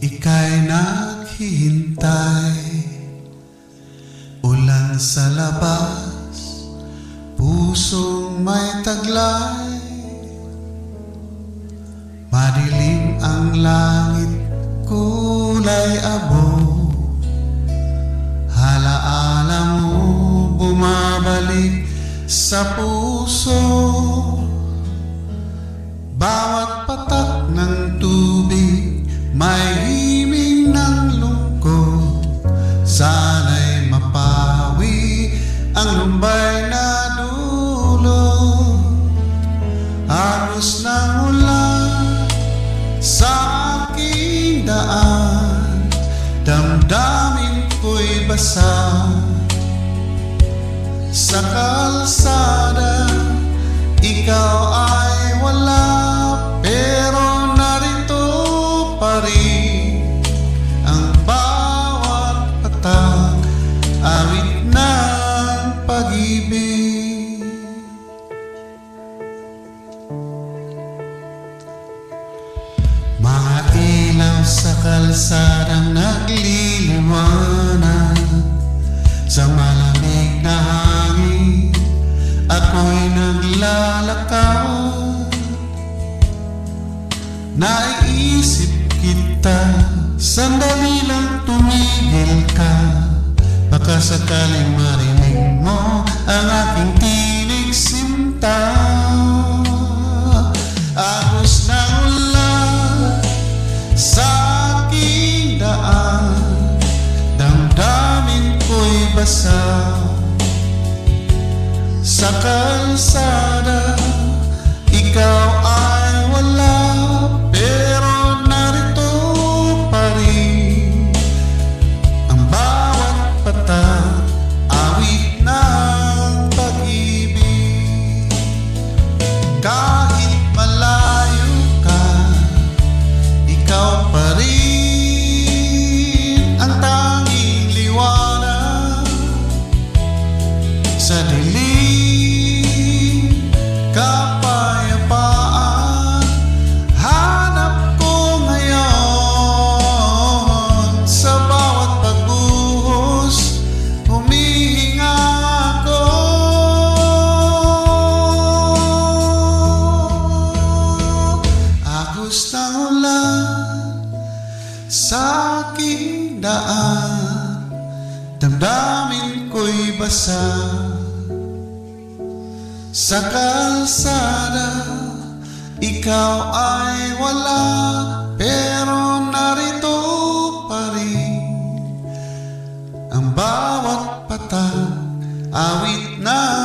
Ika'y naghihintay, ulan sa labas, pusong may taglay. Madilim ang langit, kulay abo. Halaala mo bumabalik sa puso. Bawat patak ng tubig may himig ng lungkot. Sana'y mapawi ang lumbay na dulot. Agos ng ulan sa aking daan, damdamin ko'y basa. Sa kalsada, ikaw ay wala, pero narito pa rin ang bawat patak, awit ng pag-ibig. Mga ilaw sa kalsadang nagliliwanag, sa malamig na hangin ako'y naglalakad. Naiisip kita, sandali lang tumigil ka. Baka sakaling marinig mo ang aking tinig sinta. Agos ng ulan sa aking daan, damdamin ko'y basa. Sa kalsada, ikaw ay wala, pero narito pa rin ang bawat patak, awit ng pag-ibig. Kahit malayo ka, ikaw pa rin ang tanging liwanag sa dilim. Kapayapaan hanap ko ngayon, sa bawat pagbuhos humihinga ako. Agos ng ulan sa aking daan, damdamin ko'y basa. Sa kalsada, ikaw ay wala, pero narito pa rin ang bawat patak, awit na